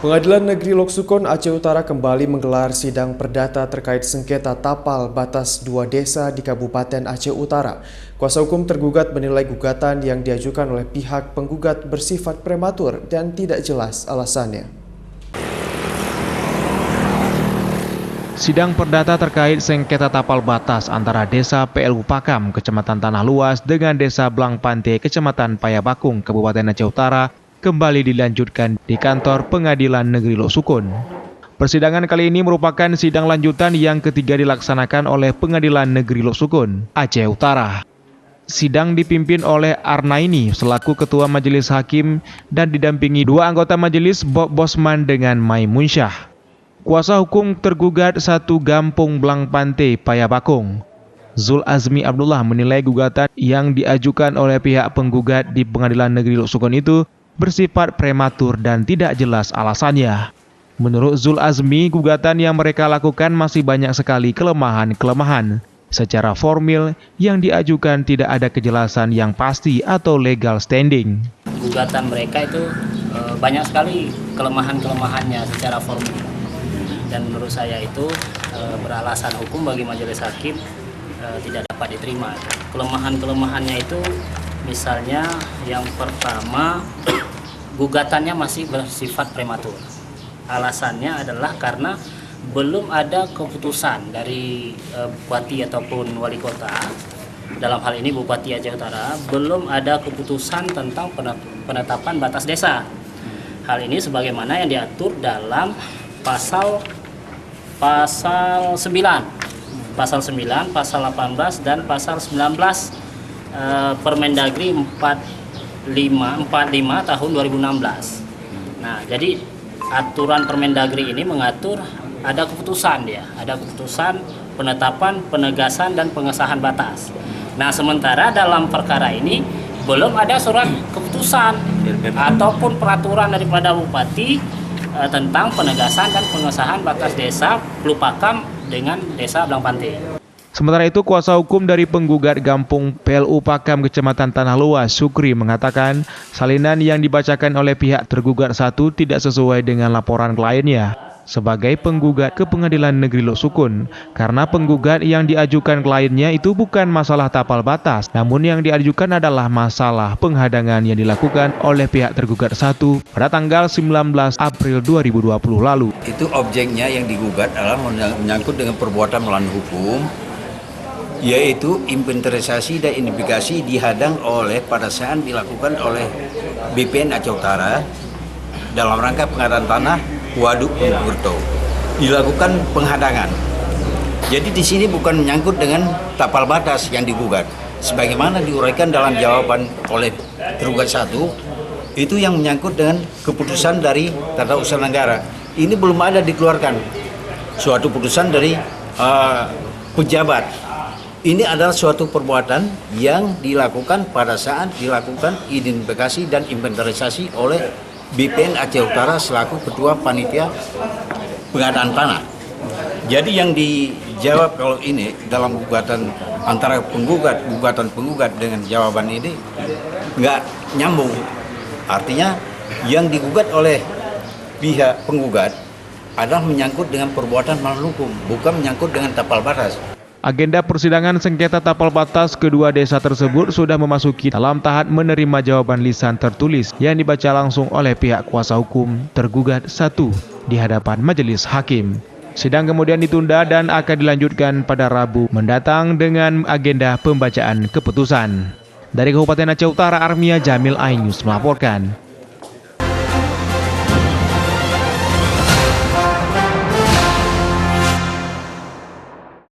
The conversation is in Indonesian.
Pengadilan Negeri Lok Sukon Aceh Utara kembali menggelar sidang perdata terkait sengketa tapal batas 2 desa di Kabupaten Aceh Utara. Kuasa hukum tergugat menilai gugatan yang diajukan oleh pihak penggugat bersifat prematur dan tidak jelas alasannya. Sidang perdata terkait sengketa tapal batas antara Desa PLU Pakam, Kecamatan Tanah Luas dengan Desa Blang Pante, Kecamatan Payabakung, Kabupaten Aceh Utara kembali dilanjutkan di kantor Pengadilan Negeri Lok Sukon. Persidangan kali ini merupakan sidang lanjutan yang ketiga dilaksanakan oleh Pengadilan Negeri Lok Sukon, Aceh Utara. Sidang dipimpin oleh Arnaini selaku Ketua Majelis Hakim dan didampingi dua anggota majelis Bob Bosman dengan Maimunsyah. Kuasa hukum tergugat satu Gampung Blang Pante, Payabakung, Zul Azmi Abdullah menilai gugatan yang diajukan oleh pihak penggugat di Pengadilan Negeri Lok Sukon itu bersifat prematur dan tidak jelas alasannya. Menurut Zul Azmi, gugatan yang mereka lakukan masih banyak sekali kelemahan-kelemahan. Secara formil, yang diajukan tidak ada kejelasan yang pasti atau legal standing. Gugatan mereka itu banyak sekali kelemahan-kelemahannya secara formil. Dan menurut saya itu beralasan hukum bagi majelis hakim tidak dapat diterima. Kelemahan-kelemahannya itu misalnya yang pertama, gugatannya masih bersifat prematur. Alasannya adalah karena belum ada keputusan dari Bupati ataupun Wali Kota. Dalam hal ini Bupati Aceh Utara belum ada keputusan tentang penetapan batas desa. Hal ini sebagaimana yang diatur dalam pasal 9, pasal 9, pasal 18 dan pasal 19 Permendagri 45 tahun 2016. Nah, jadi aturan Permendagri ini mengatur ada keputusan ada keputusan penetapan, penegasan dan pengesahan batas. Nah, sementara dalam perkara ini belum ada surat keputusan ataupun peraturan daripada Bupati tentang penegasan dan pengesahan batas desa PLU Pakam dengan Desa Blang Pante. Sementara itu, kuasa hukum dari penggugat Gampung PLU Pakam Kecamatan Tanah Luas, Sukri, mengatakan salinan yang dibacakan oleh pihak tergugat satu tidak sesuai dengan laporan kliennya sebagai penggugat ke Pengadilan Negeri Lok Sukon, karena penggugat yang diajukan kliennya itu bukan masalah tapal batas, namun yang diajukan adalah masalah penghadangan yang dilakukan oleh pihak tergugat satu pada tanggal 19 April 2020 lalu. Itu objeknya yang digugat adalah menyangkut dengan perbuatan melawan hukum, yaitu inventarisasi dan identifikasi dihadang oleh pada saat dilakukan oleh BPN Aceh Utara dalam rangka pengadaan tanah Waduk Purto. Dilakukan penghadangan. Jadi di sini bukan menyangkut dengan tapal batas yang digugat. Sebagaimana diuraikan dalam jawaban oleh tergugat satu, itu yang menyangkut dengan keputusan dari Tata Usaha Negara. Ini belum ada dikeluarkan suatu putusan dari pejabat. Ini adalah suatu perbuatan yang dilakukan pada saat dilakukan identifikasi dan inventarisasi oleh BPN Aceh Utara selaku Ketua Panitia Pengadaan Tanah. Jadi yang dijawab kalau ini dalam gugatan antara gugatan penggugat dengan jawaban ini nggak nyambung. Artinya yang digugat oleh pihak penggugat adalah menyangkut dengan perbuatan melawan hukum, bukan menyangkut dengan tapal batas. Agenda persidangan sengketa tapal batas kedua desa tersebut sudah memasuki dalam tahap menerima jawaban lisan tertulis yang dibaca langsung oleh pihak kuasa hukum tergugat satu di hadapan majelis hakim. Sidang kemudian ditunda dan akan dilanjutkan pada Rabu mendatang dengan agenda pembacaan keputusan. Dari Kabupaten Aceh Utara, Armia Jamil iNews melaporkan.